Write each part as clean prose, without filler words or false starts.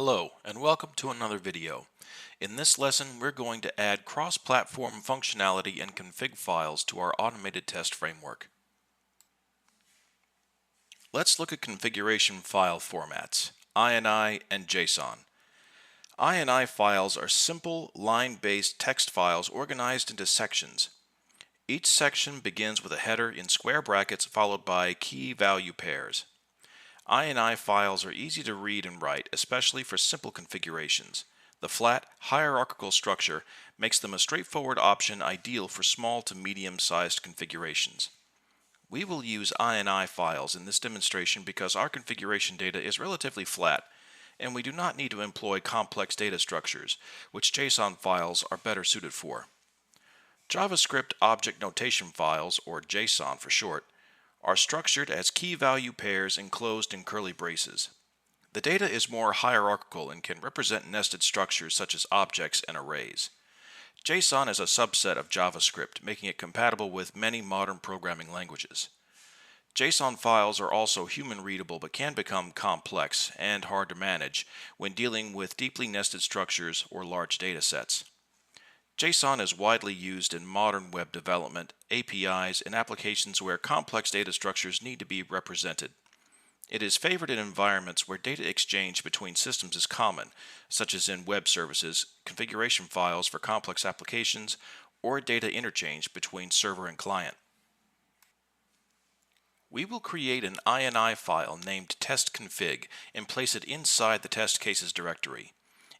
Hello, and welcome to another video. In this lesson, we're going to add cross-platform functionality and config files to our automated test framework. Let's look at configuration file formats, INI and JSON. INI files are simple, line-based text files organized into sections. Each section begins with a header in square brackets followed by key value pairs. INI files are easy to read and write, especially for simple configurations. The flat, hierarchical structure makes them a straightforward option ideal for small to medium-sized configurations. We will use INI files in this demonstration because our configuration data is relatively flat, and we do not need to employ complex data structures, which JSON files are better suited for. JavaScript Object Notation files, or JSON for short, are structured as key value pairs enclosed in curly braces. The data is more hierarchical and can represent nested structures such as objects and arrays. JSON is a subset of JavaScript, making it compatible with many modern programming languages. JSON files are also human-readable but can become complex and hard to manage when dealing with deeply nested structures or large data sets. JSON is widely used in modern web development, APIs, and applications where complex data structures need to be represented. It is favored in environments where data exchange between systems is common, such as in web services, configuration files for complex applications, or data interchange between server and client. We will create an INI file named test_config and place it inside the test cases directory.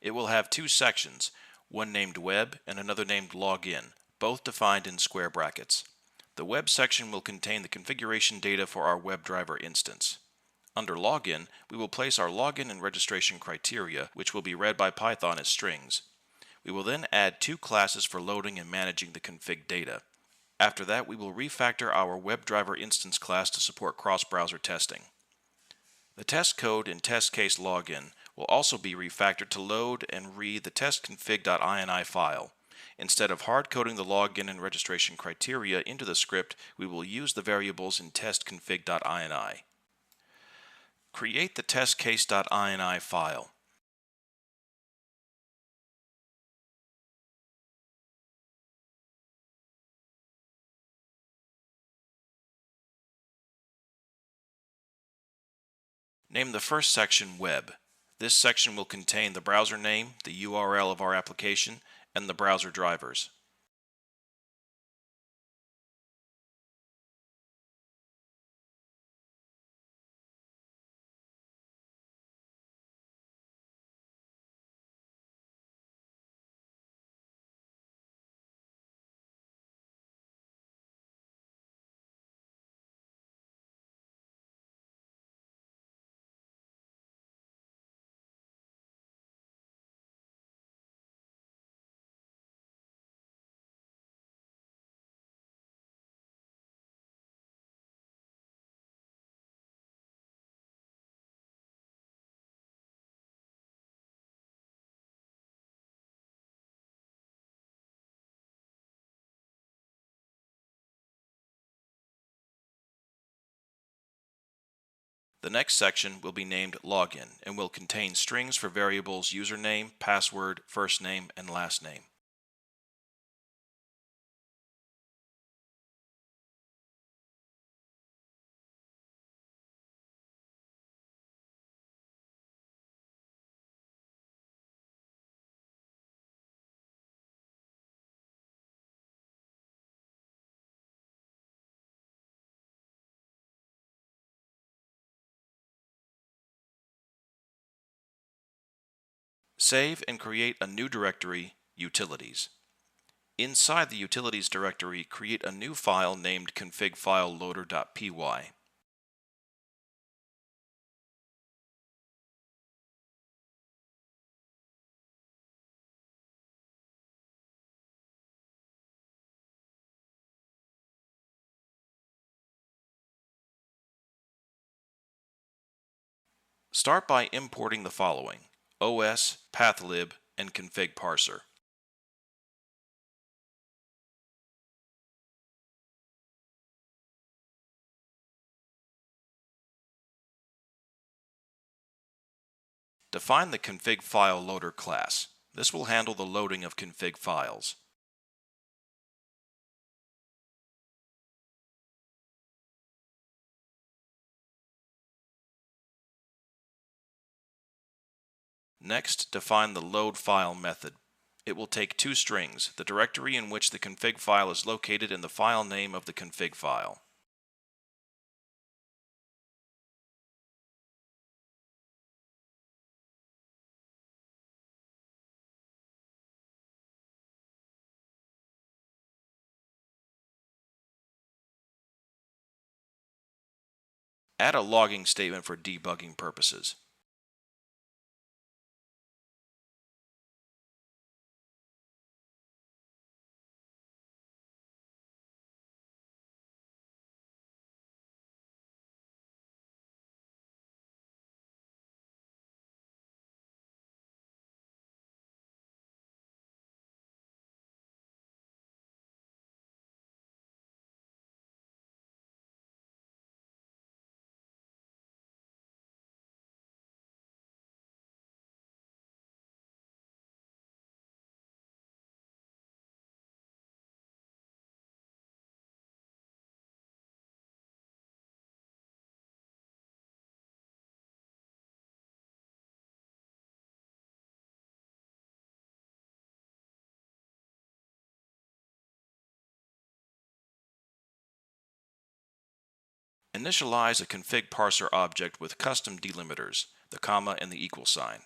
It will have two sections, one named Web and another named Login, both defined in square brackets. The Web section will contain the configuration data for our WebDriver instance. Under Login, we will place our login and registration criteria, which will be read by Python as strings. We will then add two classes for loading and managing the config data. After that, we will refactor our WebDriver instance class to support cross-browser testing. The test code in test case login will also be refactored to load and read the test_config.ini file. Instead of hard-coding the login and registration criteria into the script, we will use the variables in test_config.ini. Create the testcase.ini file. Name the first section Web. This section will contain the browser name, the URL of our application, and the browser drivers. The next section will be named Login and will contain strings for variables username, password, first name, and last name. Save and create a new directory, Utilities. Inside the Utilities directory, create a new file named configfileloader.py. Start by importing the following: OS, pathlib, and config parser. Define the config file loader class. This will handle the loading of config files. Next, define the load file method. It will take two strings, the directory in which the config file is located and the file name of the config file. Add a logging statement for debugging purposes. Initialize a config parser object with custom delimiters, the comma and the equal sign.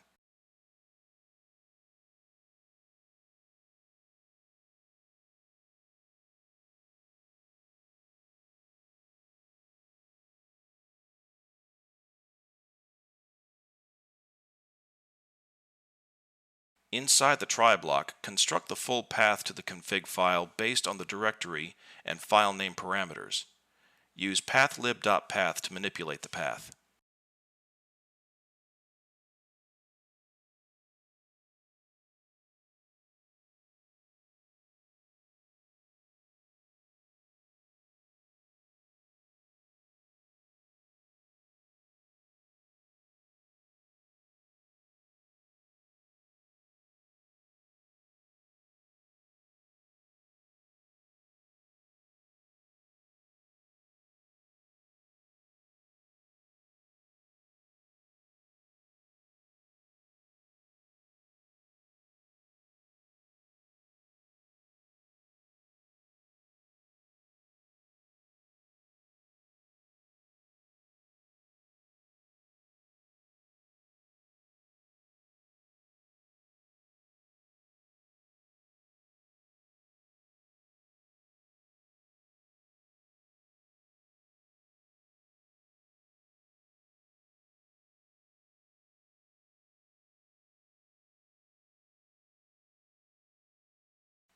Inside the try block, construct the full path to the config file based on the directory and file name parameters. Use pathlib.path to manipulate the path.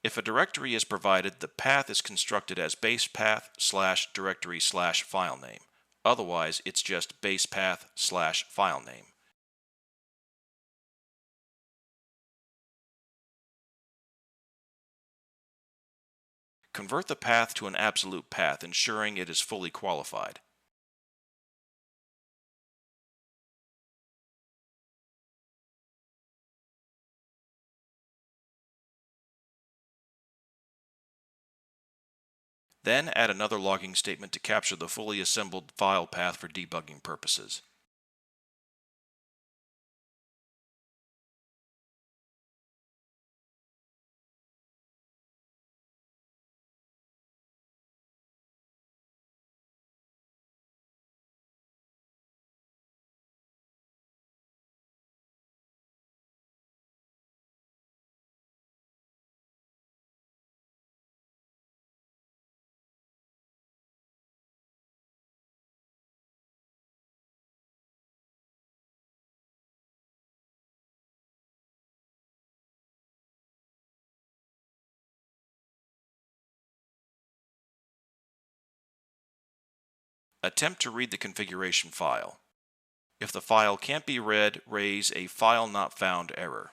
If a directory is provided, the path is constructed as basepath/directory/filename. Otherwise, it's just basepath/filename. Convert the path to an absolute path, ensuring it is fully qualified. Then add another logging statement to capture the fully assembled file path for debugging purposes. Attempt to read the configuration file. If the file can't be read, raise a File Not Found error.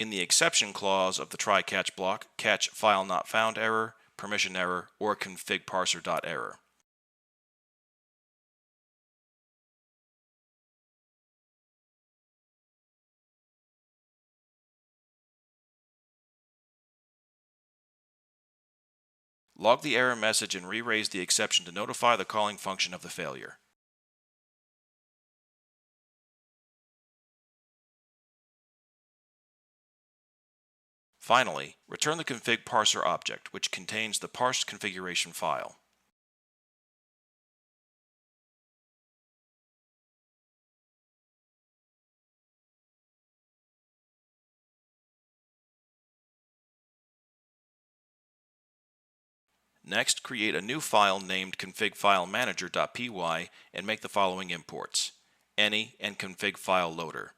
In the exception clause of the try-catch block, catch file not found error, permission error, or config parser.error. Log the error message and re-raise the exception to notify the calling function of the failure. Finally, return the config parser object, which contains the parsed configuration file. Next, create a new file named configfilemanager.py and make the following imports: any and config file loader.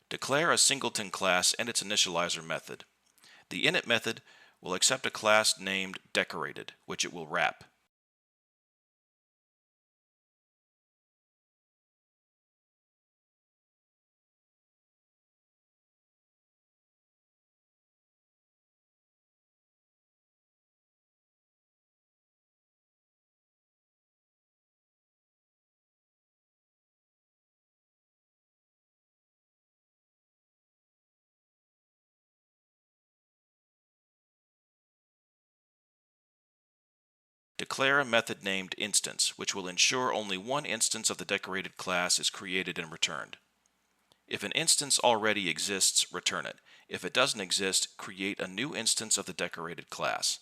Declare a singleton class and its initializer method. The init method will accept a class named decorated, which it will wrap. Declare a method named instance, which will ensure only one instance of the decorated class is created and returned. If an instance already exists, return it. If it doesn't exist, create a new instance of the decorated class.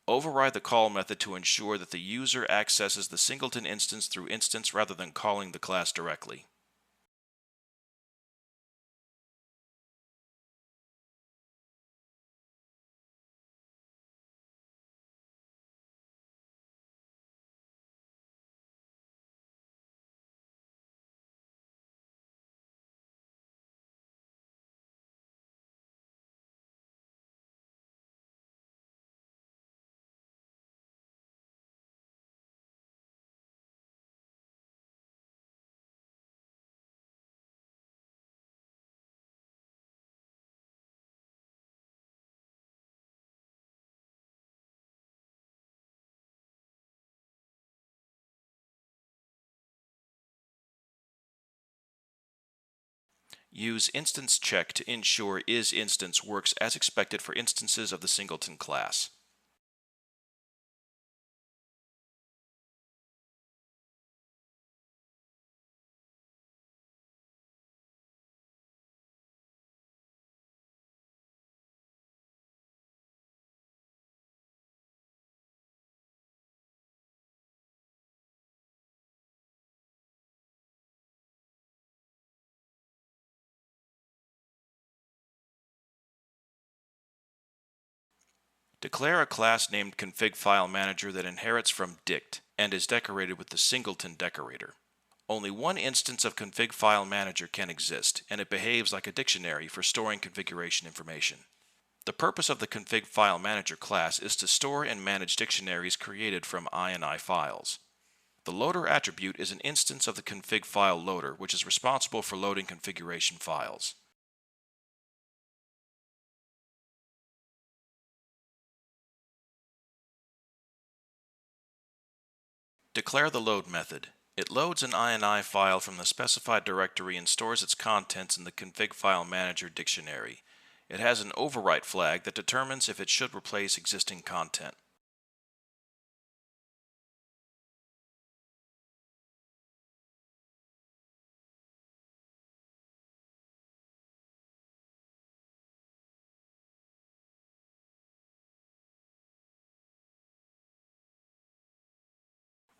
Override the call method to ensure that the user accesses the singleton instance through instance rather than calling the class directly. Use instance check to ensure isInstance works as expected for instances of the singleton class. Declare a class named configfilemanager that inherits from dict and is decorated with the singleton decorator. Only one instance of configfilemanager can exist, and it behaves like a dictionary for storing configuration information. The purpose of the configfilemanager class is to store and manage dictionaries created from INI files. The loader attribute is an instance of the config file loader, which is responsible for loading configuration files. Declare the load method. It loads an INI file from the specified directory and stores its contents in the configfilemanager dictionary. It has an overwrite flag that determines if it should replace existing content.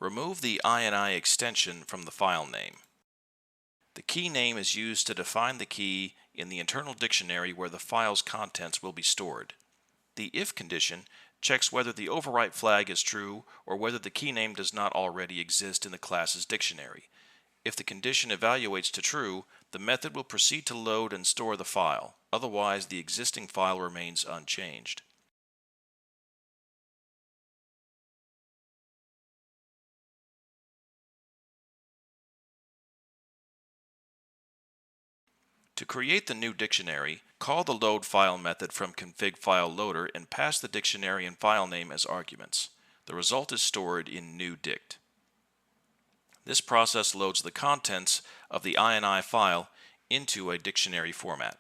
Remove the INI extension from the file name. The key name is used to define the key in the internal dictionary where the file's contents will be stored. The if condition checks whether the overwrite flag is true or whether the key name does not already exist in the class's dictionary. If the condition evaluates to true, the method will proceed to load and store the file. Otherwise, the existing file remains unchanged. To create the new dictionary, call the load file method from config file loader and pass the dictionary and file name as arguments. The result is stored in new dict. This process loads the contents of the INI file into a dictionary format.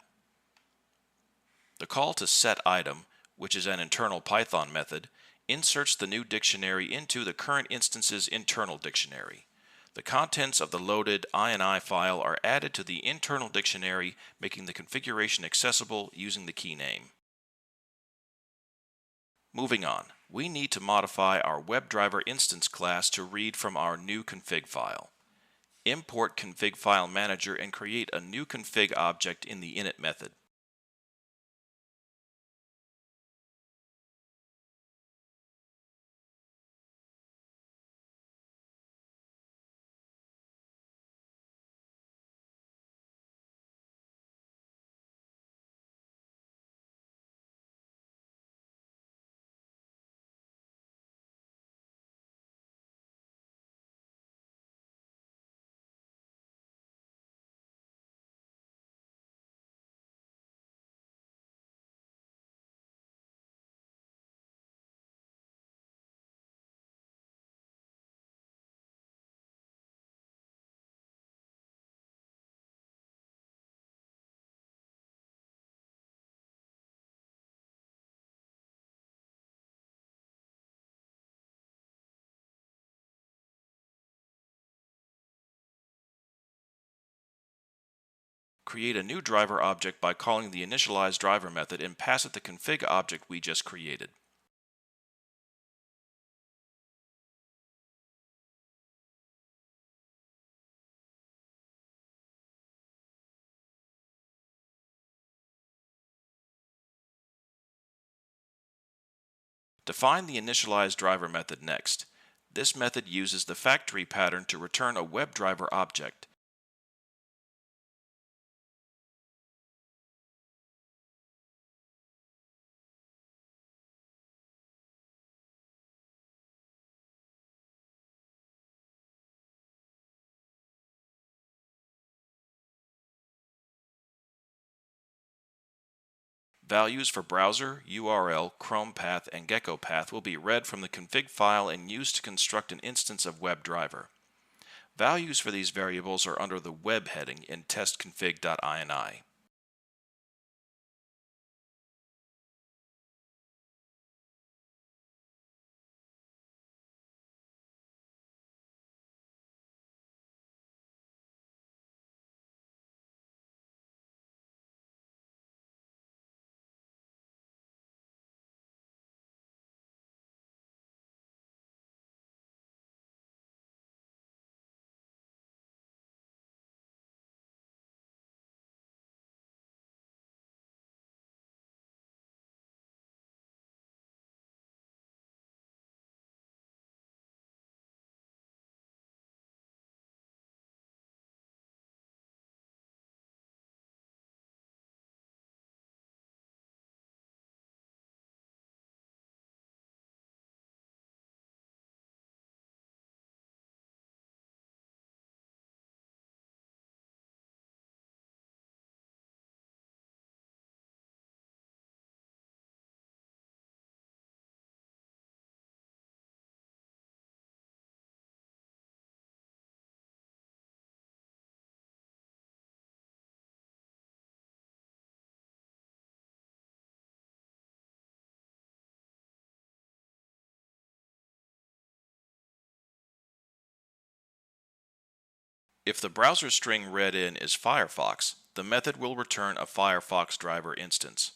The call to setItem, which is an internal Python method, inserts the new dictionary into the current instance's internal dictionary. The contents of the loaded INI file are added to the internal dictionary, making the configuration accessible using the key name. Moving on, we need to modify our WebDriver instance class to read from our new config file. Import config file manager and create a new config object in the init method. Create a new driver object by calling the initializeDriver method and pass it the config object we just created. Define the initializeDriver method next. This method uses the factory pattern to return a WebDriver object. Values for browser, URL, Chrome path, and Gecko path will be read from the config file and used to construct an instance of WebDriver. Values for these variables are under the web heading in testconfig.ini. If the browser string read in is Firefox, the method will return a Firefox driver instance.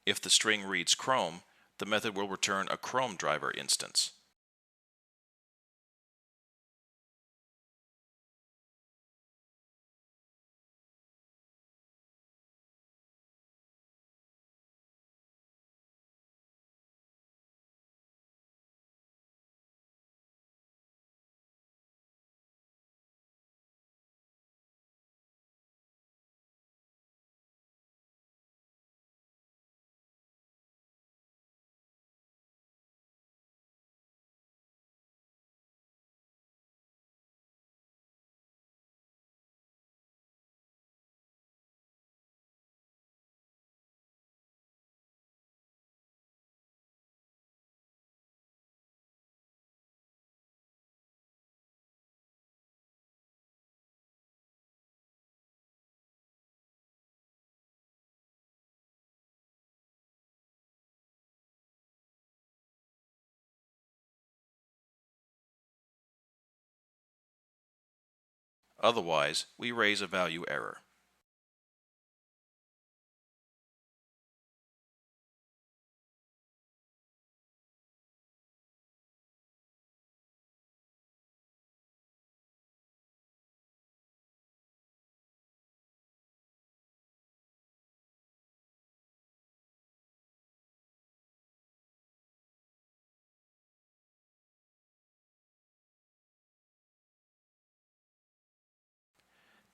If the string reads Chrome, the method will return a Chrome driver instance. Otherwise, we raise a value error.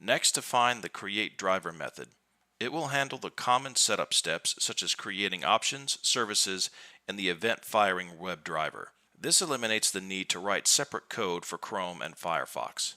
Next, define the create driver method. It will handle the common setup steps such as creating options, services, and the event firing WebDriver. This eliminates the need to write separate code for Chrome and Firefox.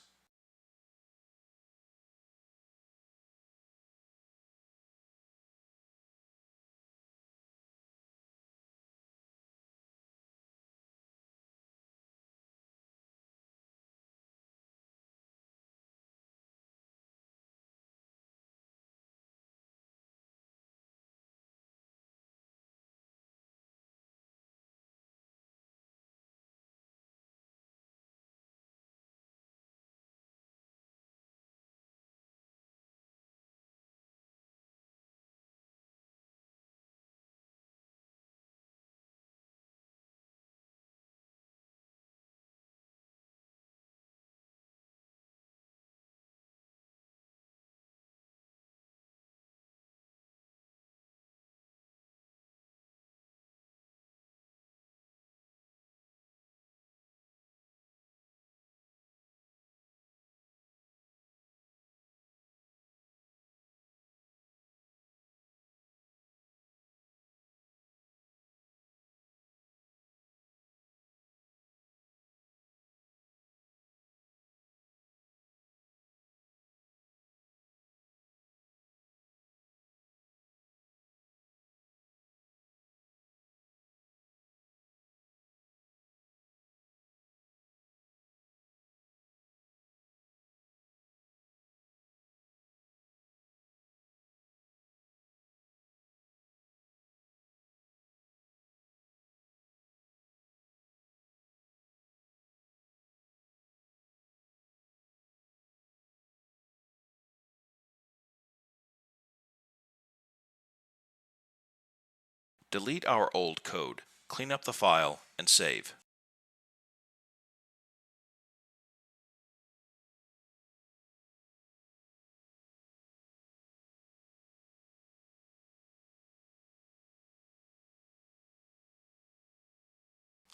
Delete our old code, clean up the file, and save.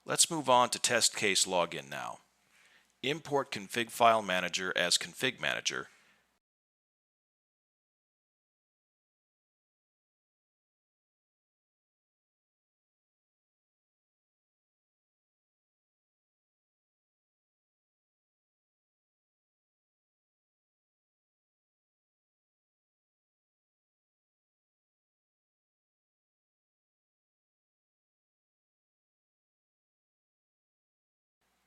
Let's move on to test case login now. Import config file manager as config manager.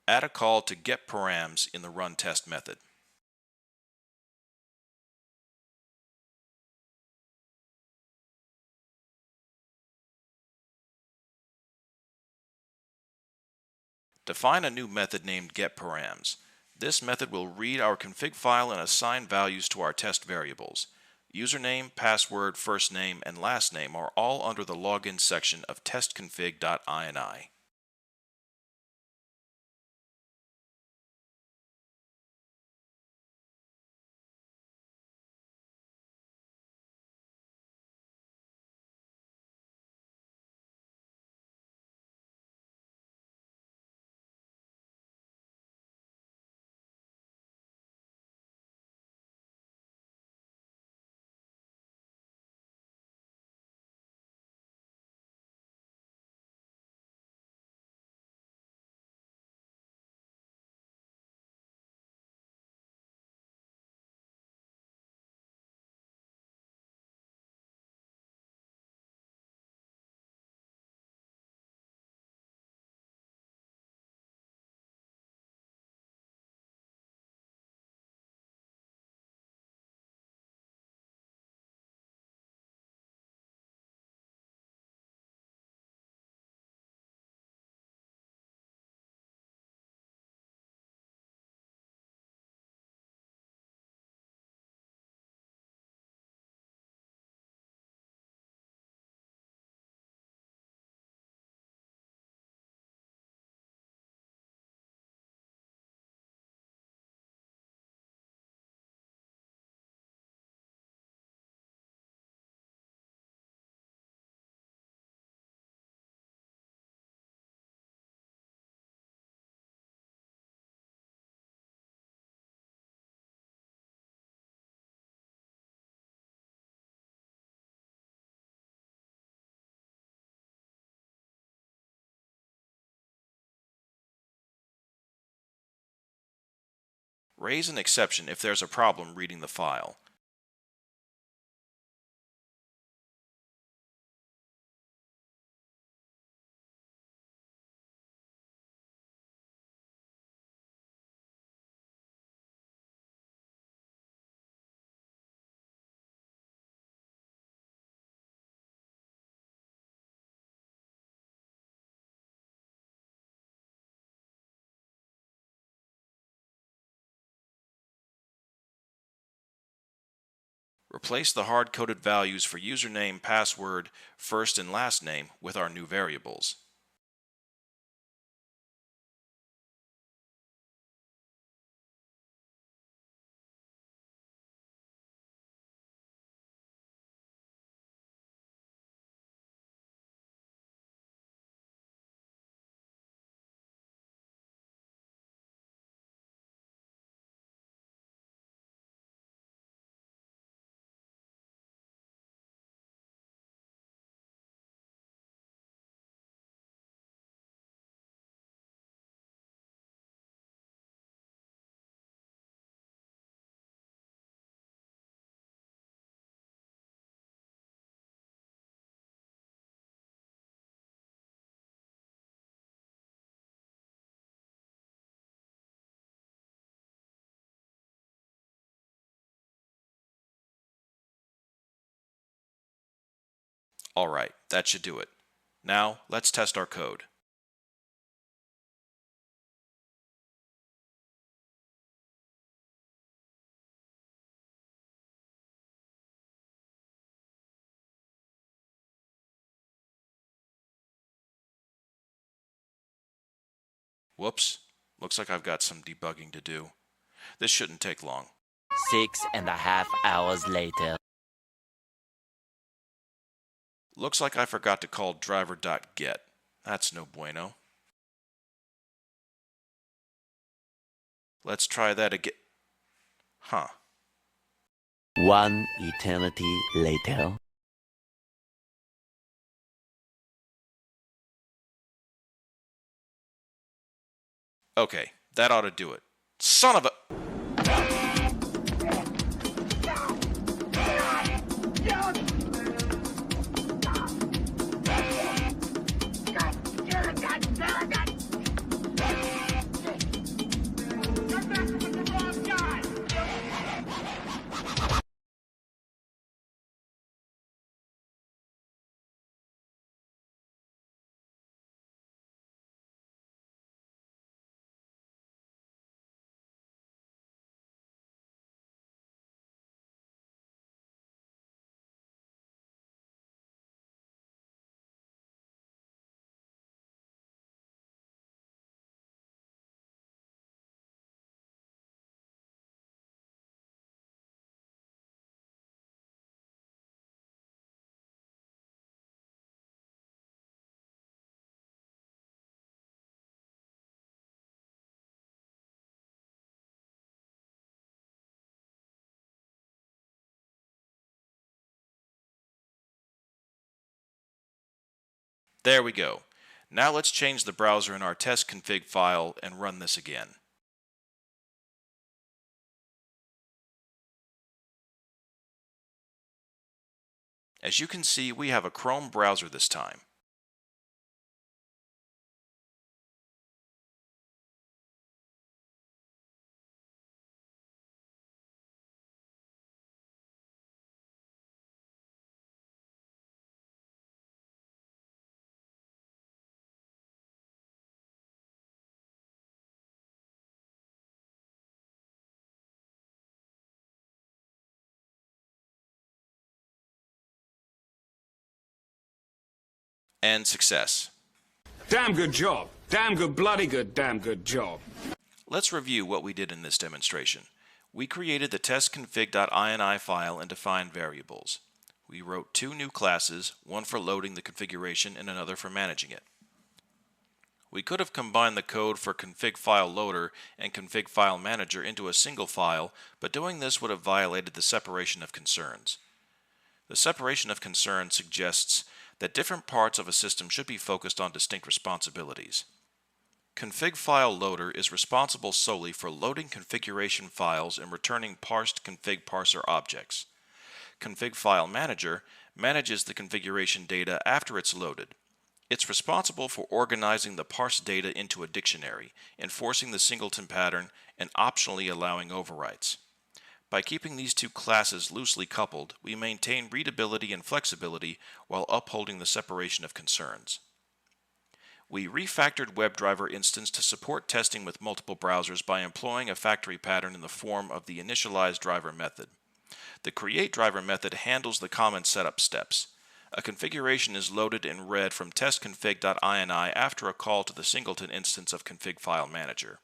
Add a call to getParams in the run test method. Define a new method named getParams. This method will read our config file and assign values to our test variables. Username, password, first name, and last name are all under the login section of testconfig.ini. Raise an exception if there's a problem reading the file. Replace the hard-coded values for username, password, first and last name with our new variables. Alright, that should do it. Now, let's test our code. Whoops, looks like I've got some debugging to do. This shouldn't take long. 6.5 hours later. Looks like I forgot to call driver.get. That's no bueno. Let's try that again. Huh. One eternity later. Okay, that ought to do it. Son of a... There we go. Now let's change the browser in our test config file and run this again. As you can see, we have a Chrome browser this time. And success. Damn good job. Damn good, bloody good, damn good job. Let's review what we did in this demonstration. We created the testconfig.ini file and defined variables. We wrote two new classes, one for loading the configuration and another for managing it. We could have combined the code for config file loader and config file manager into a single file, but doing this would have violated the separation of concerns. The separation of concerns suggests that different parts of a system should be focused on distinct responsibilities. Config file loader is responsible solely for loading configuration files and returning parsed config parser objects. Config file manager manages the configuration data after it's loaded. It's responsible for organizing the parsed data into a dictionary, enforcing the singleton pattern, and optionally allowing overwrites. By keeping these two classes loosely coupled, we maintain readability and flexibility while upholding the separation of concerns. We refactored WebDriver instance to support testing with multiple browsers by employing a factory pattern in the form of the initializeDriver method. The createDriver method handles the common setup steps. A configuration is loaded and read from testconfig.ini after a call to the singleton instance of config file manager.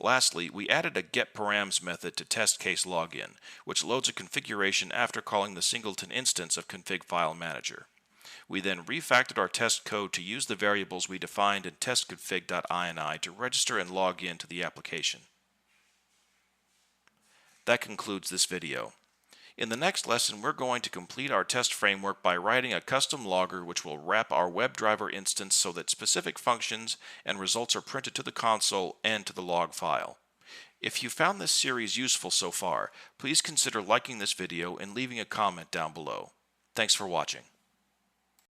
Lastly, we added a getParams method to test case login, which loads a configuration after calling the singleton instance of config file manager. We then refactored our test code to use the variables we defined in testconfig.ini to register and log in to the application. That concludes this video. In the next lesson, we're going to complete our test framework by writing a custom logger which will wrap our WebDriver instance so that specific functions and results are printed to the console and to the log file. If you found this series useful so far, please consider liking this video and leaving a comment down below. Thanks for watching.